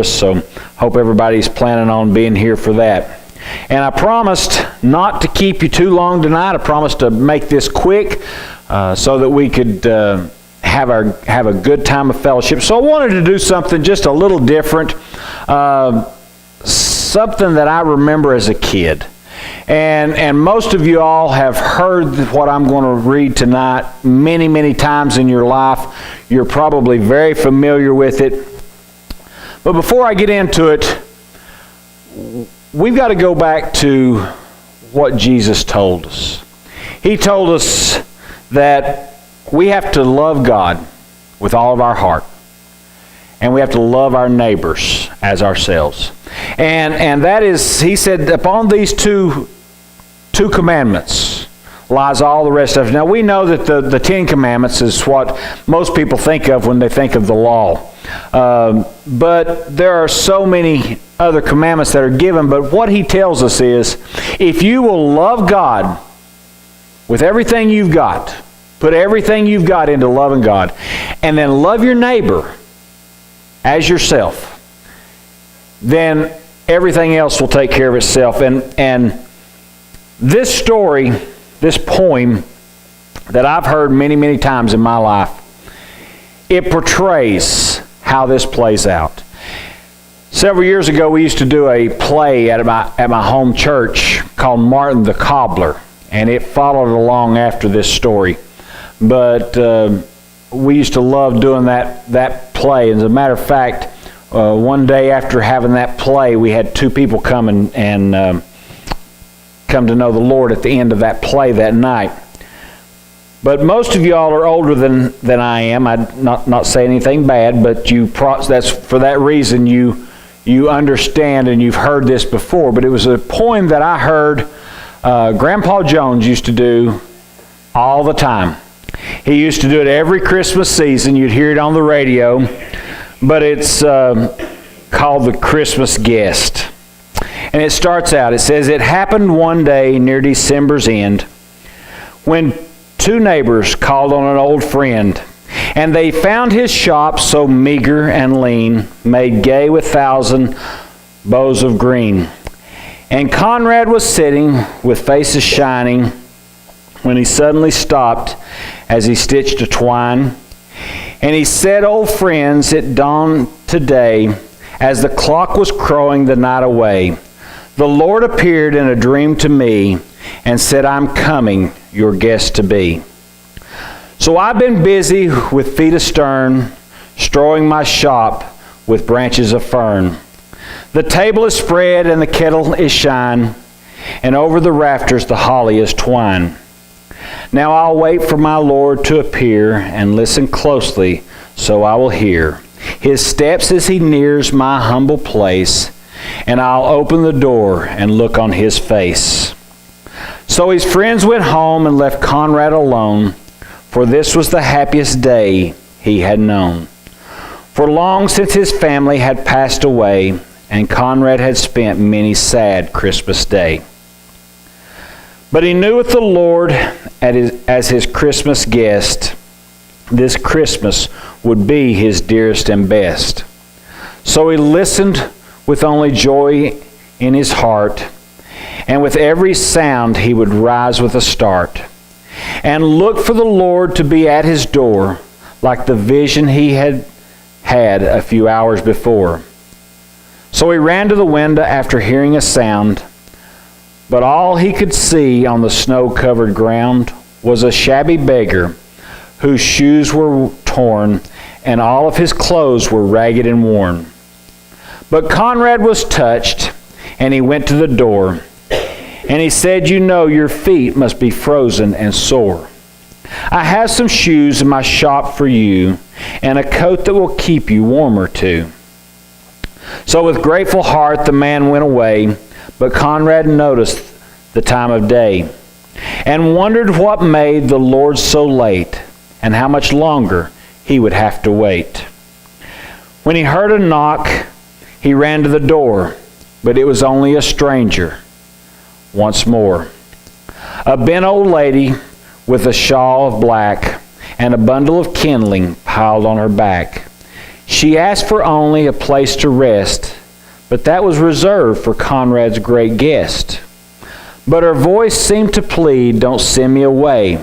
So hope everybody's planning on being here for that. And I promised not to keep you too long tonight. I promised to make this quick so that we could have a good time of fellowship. So I wanted to do something just a little different, something that I remember as a kid. And most of you all have heard what I'm going to read tonight many, many times in your life. You're probably very familiar with it. But before I get into it, we've got to go back to what Jesus told us. He told us that we have to love God with all of our heart. And we have to love our neighbors as ourselves. And that is, he said, upon these two commandments lies all the rest of it. Now we know that the Ten Commandments is what most people think of when they think of the law. But there are so many other commandments that are given. But what he tells us is, if you will love God with everything you've got, put everything you've got into loving God, and then love your neighbor as yourself, then everything else will take care of itself. And this story, this poem that I've heard many, many times in my life, it portrays how this plays out. Several years ago, we used to do a play at my home church called Martin the Cobbler, and it followed along after this story. But we used to love doing that play. As a matter of fact, one day after having that play, we had two people come and come to know the Lord at the end of that play that night. But most of you all are older than I am. I'm not saying anything bad, but that's for that reason you understand and you've heard this before. But it was a poem that I heard Grandpa Jones used to do all the time. He used to do it every Christmas season. You'd hear it on the radio. But it's called The Christmas Guest. And it starts out, it says, "It happened one day near December's end when two neighbors called on an old friend, and they found his shop so meager and lean, made gay with 1,000 bows of green. And Conrad was sitting with faces shining when he suddenly stopped as he stitched a twine. And he said, 'Old friends, it dawned today as the clock was crowing the night away. The Lord appeared in a dream to me and said, I'm coming, your guest to be. So I've been busy with feet astern, strewing my shop with branches of fern. The table is spread and the kettle is shine, and over the rafters the holly is twine. Now I'll wait for my Lord to appear and listen closely so I will hear his steps as he nears my humble place, and I'll open the door and look on his face.' So his friends went home and left Conrad alone, for this was the happiest day he had known. For long since his family had passed away, and Conrad had spent many sad Christmas Day. But he knew with the Lord as his Christmas guest, this Christmas would be his dearest and best. So he listened with only joy in his heart, and with every sound he would rise with a start, and look for the Lord to be at his door, like the vision he had had a few hours before. So he ran to the window after hearing a sound, but all he could see on the snow-covered ground was a shabby beggar whose shoes were torn and all of his clothes were ragged and worn. But Conrad was touched, and he went to the door, and he said, You know your feet must be frozen and sore. I have some shoes in my shop for you, and a coat that will keep you warmer too. So with grateful heart the man went away, but Conrad noticed the time of day, and wondered what made the Lord so late, and how much longer he would have to wait. When he heard a knock, he ran to the door, but it was only a stranger. Once more, a bent old lady with a shawl of black and a bundle of kindling piled on her back. She asked for only a place to rest, but that was reserved for Conrad's great guest. But her voice seemed to plead, "Don't send me away.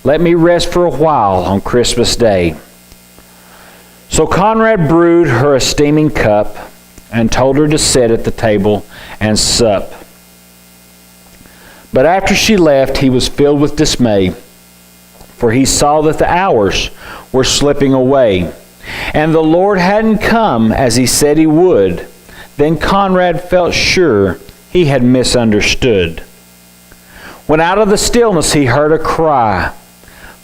Let me rest for a while on Christmas Day." So Conrad brewed her a steaming cup and told her to sit at the table and sup. But after she left, he was filled with dismay, for he saw that the hours were slipping away, and the Lord hadn't come as he said he would. Then Conrad felt sure he had misunderstood. When out of the stillness he heard a cry,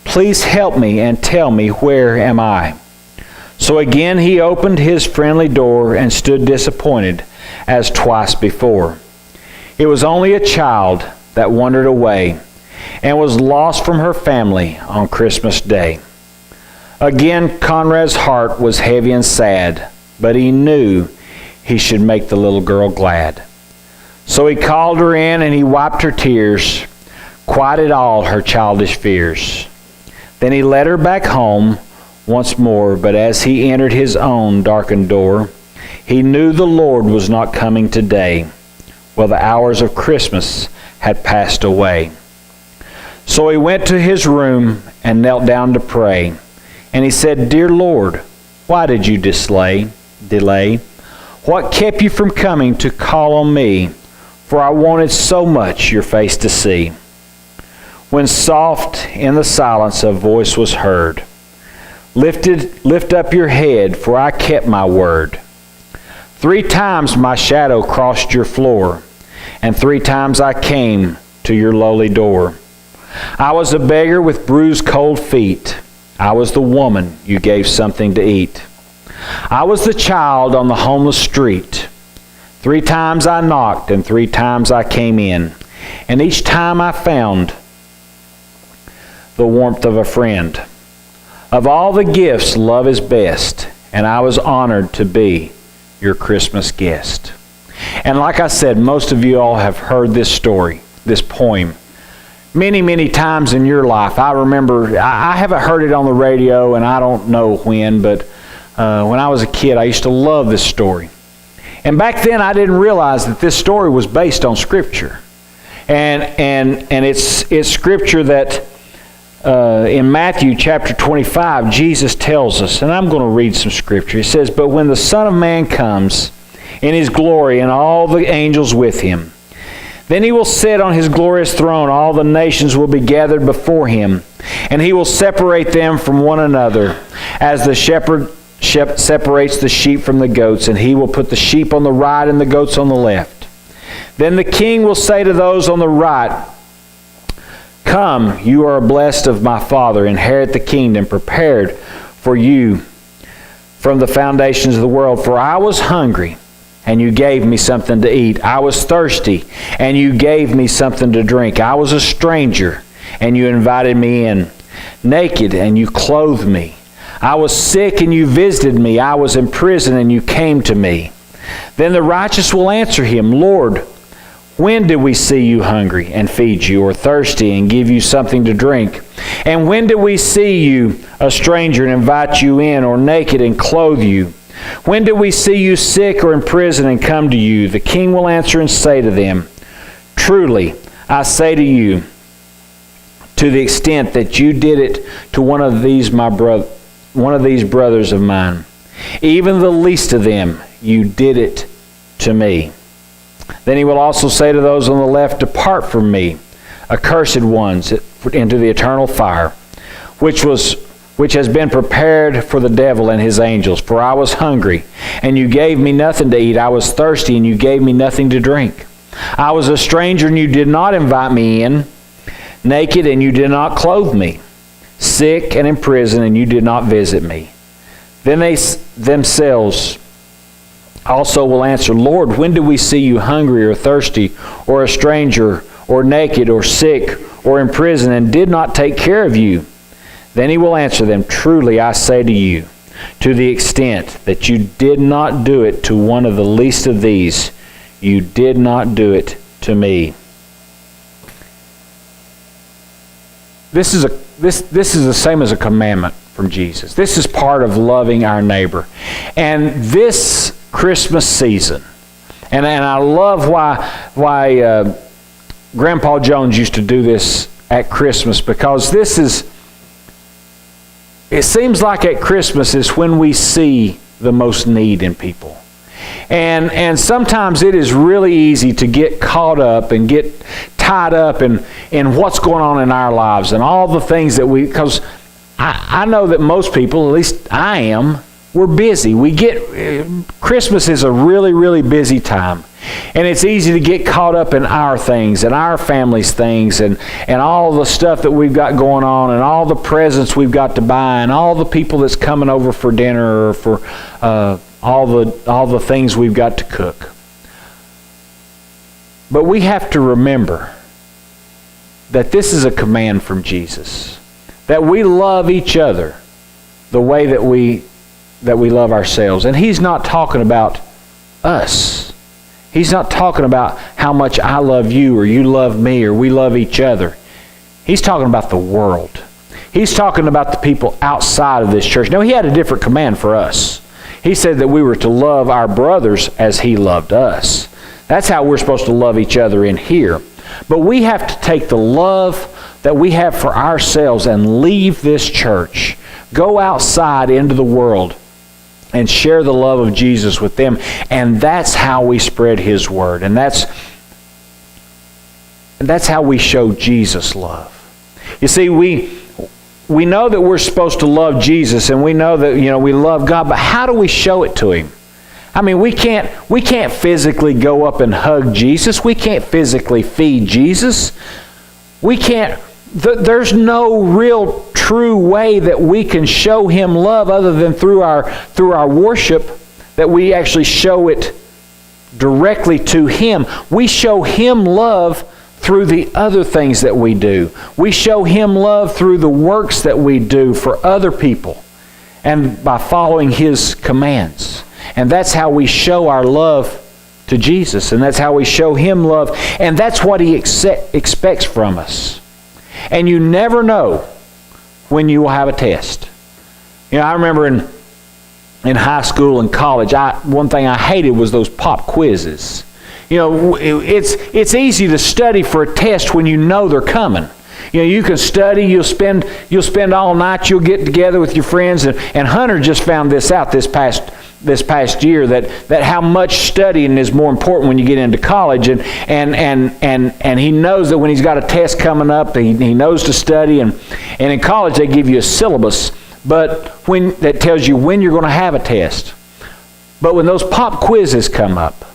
"Please help me and tell me, where am I?" So again he opened his friendly door and stood disappointed as twice before. It was only a child that wandered away and was lost from her family on Christmas Day. Again Conrad's heart was heavy and sad, but he knew he should make the little girl glad. So he called her in and he wiped her tears, quieted all her childish fears. Then he led her back home once more, but as he entered his own darkened door, he knew the Lord was not coming today. Well, the hours of Christmas had passed away. So he went to his room and knelt down to pray. And he said, "Dear Lord, why did you delay? What kept you from coming to call on me? For I wanted so much your face to see." When soft in the silence a voice was heard, Lift up your head, for I kept my word. 3 times my shadow crossed your floor, and 3 times I came to your lowly door. I was a beggar with bruised cold feet. I was the woman you gave something to eat. I was the child on the homeless street. 3 times I knocked, and 3 times I came in, and each time I found the warmth of a friend. Of all the gifts, love is best, and I was honored to be your Christmas guest. And like I said, most of you all have heard this story, this poem, many, many times in your life. I remember, I haven't heard it on the radio, and I don't know when, but when I was a kid, I used to love this story. And back then, I didn't realize that this story was based on Scripture. And it's Scripture that in Matthew chapter 25, Jesus tells us, and I'm going to read some Scripture. It says, "But when the Son of Man comes in his glory and all the angels with him, then he will sit on his glorious throne. All the nations will be gathered before him, and he will separate them from one another, as the shepherd separates the sheep from the goats, and he will put the sheep on the right and the goats on the left. Then the king will say to those on the right, 'Come, you are blessed of my Father, inherit the kingdom prepared for you from the foundations of the world. For I was hungry, and you gave me something to eat. I was thirsty, and you gave me something to drink. I was a stranger, and you invited me in. Naked, and you clothed me. I was sick, and you visited me. I was in prison, and you came to me.' Then the righteous will answer him, 'Lord, when did we see you hungry and feed you, or thirsty and give you something to drink? And when did we see you a stranger and invite you in, or naked and clothe you? When did we see you sick or in prison and come to you?' The king will answer and say to them, 'Truly, I say to you, to the extent that you did it to one of these brothers of mine, even the least of them, you did it to me.' Then he will also say to those on the left, 'Depart from me, accursed ones, into the eternal fire, which has been prepared for the devil and his angels. For I was hungry, and you gave me nothing to eat. I was thirsty, and you gave me nothing to drink. I was a stranger, and you did not invite me in. Naked, and you did not clothe me. Sick and in prison, and you did not visit me.' Then they themselves also will answer, 'Lord, when did we see you hungry or thirsty, or a stranger, or naked, or sick, or in prison, and did not take care of you?' Then he will answer them, 'Truly I say to you, to the extent that you did not do it to one of the least of these, you did not do it to me.'" This is the same as a commandment. from Jesus. This is part of loving our neighbor. And this Christmas season, and I love why Grandpa Jones used to do this at Christmas, because it seems like at Christmas is when we see the most need in people. And sometimes it is really easy to get caught up and get tied up in what's going on in our lives and all the things that because I know that most people, at least I am, we're busy. Christmas is a really, really busy time. And it's easy to get caught up in our things and our family's things and all the stuff that we've got going on and all the presents we've got to buy and all the people that's coming over for dinner or for all the things we've got to cook. But we have to remember that this is a command from Jesus, that we love each other the way that we love ourselves. And He's not talking about us. He's not talking about how much I love you or you love me or we love each other. He's talking about the world. He's talking about the people outside of this church. Now, He had a different command for us. He said that we were to love our brothers as He loved us. That's how we're supposed to love each other in here. But we have to take the love that we have for ourselves and leave this church. Go outside into the world and share the love of Jesus with them. And that's how we spread His word. And that's how we show Jesus love. You see, we know that we're supposed to love Jesus, and we know that we love God, but how do we show it to Him? I mean, we can't physically go up and hug Jesus. We can't physically feed Jesus. We can't. There's no real true way that we can show Him love other than through our worship, that we actually show it directly to Him. We show Him love through the other things that we do. We show Him love through the works that we do for other people and by following His commands. And that's how we show our love to Jesus, and that's how we show Him love, and that's what He expects from us. And you never know when you will have a test. I remember in high school and college, one thing I hated was those pop quizzes. It's easy to study for a test when you know they're coming. You can study, you'll spend all night, you'll get together with your friends, and Hunter just found this out this past year, that how much studying is more important when you get into college, and he knows that when he's got a test coming up, he knows to study, and in college they give you a syllabus, but that tells you when you're going to have a test. But when those pop quizzes come up,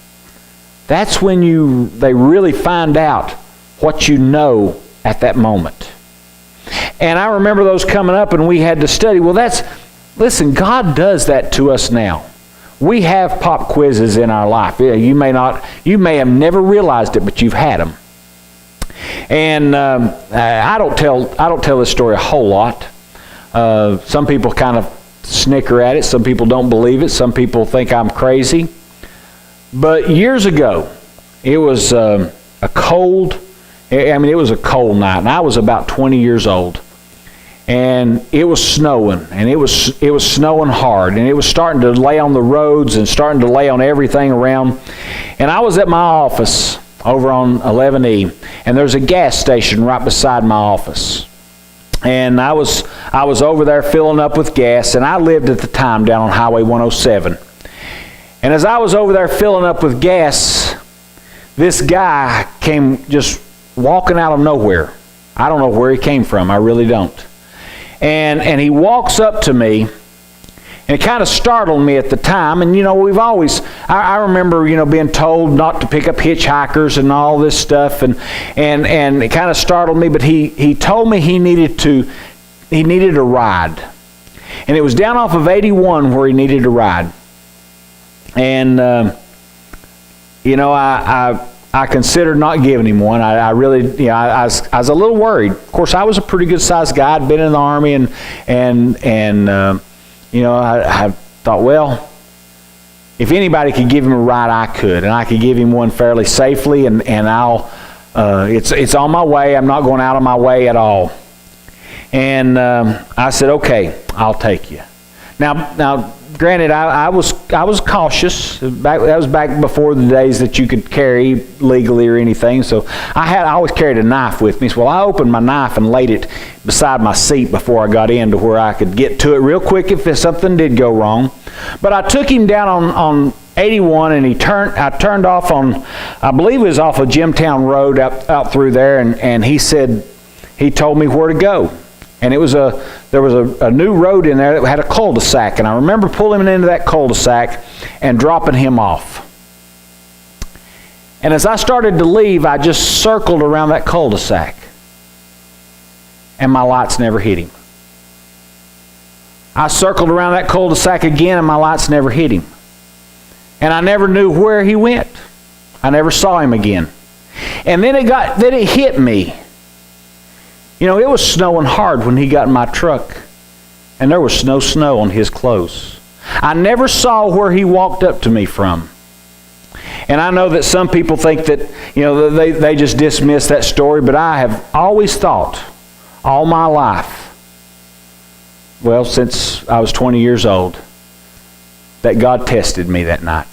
that's when they really find out what you know at that moment. And I remember those coming up, and we had to study. Well, listen, God does that to us now. We have pop quizzes in our life. You may have never realized it, but you've had them. And I don't tell this story a whole lot. Some people kind of snicker at it. Some people don't believe it. Some people think I'm crazy. But years ago, it was a cold night, and I was about 20 years old. And it was snowing, and it was snowing hard, and it was starting to lay on the roads and starting to lay on everything around. And I was at my office over on 11E, and there's a gas station right beside my office. And I was over there filling up with gas, and I lived at the time down on Highway 107. And as I was over there filling up with gas, this guy came just walking out of nowhere. I don't know where he came from. I really don't. And he walks up to me, and it kind of startled me at the time. And we've always, I remember being told not to pick up hitchhikers and all this stuff, and it kind of startled me. But he told me he needed a ride, and it was down off of 81 where he needed a ride. And I considered not giving him one. I really, I was a little worried. Of course, I was a pretty good sized guy. I'd been in the Army, and I thought, well, if anybody could give him a ride, I could, and I could give him one fairly safely, and I'll. It's on my way. I'm not going out of my way at all. And I said, okay, I'll take you. Now, granted, I was cautious. That was back before the days that you could carry legally or anything. So I always carried a knife with me. So I opened my knife and laid it beside my seat before I got in to where I could get to it real quick if something did go wrong. But I took him down on 81, and I turned off on, I believe it was off of Jimtown Road out through there, and he told me where to go. And there was a new road in there that had a cul-de-sac, and I remember pulling him into that cul-de-sac and dropping him off. And as I started to leave, I just circled around that cul-de-sac, and my lights never hit him. I circled around that cul-de-sac again, and my lights never hit him. And I never knew where he went. I never saw him again. And then it hit me. You know, it was snowing hard when he got in my truck, and there was no snow on his clothes. I never saw where he walked up to me from. And I know that some people think that, you know, they just dismiss that story, but I have always thought all my life, well, since I was 20 years old, that God tested me that night.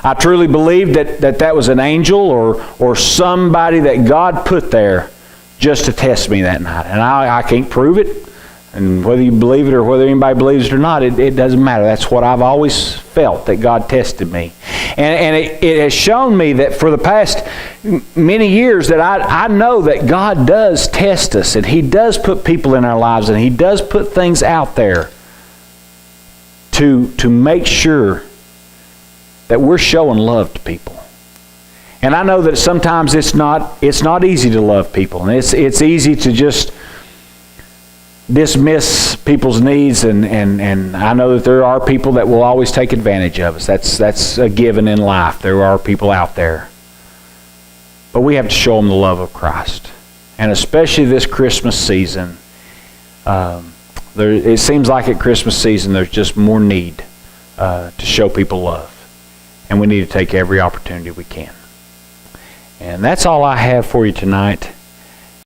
I truly believe that was an angel or somebody that God put there just to test me that night. And I can't prove it. And whether you believe it or whether anybody believes it or not, it doesn't matter. That's what I've always felt, that God tested me. And it has shown me that for the past many years that I know that God does test us, and He does put people in our lives, and He does put things out there to make sure that we're showing love to people. And I know that sometimes it's not easy to love people, and it's easy to just dismiss people's needs, and I know that there are people that will always take advantage of us. That's a given in life. There are people out there. But we have to show them the love of Christ. And especially this Christmas season, it seems like at Christmas season there's just more need to show people love. And we need to take every opportunity we can. And that's all I have for you tonight.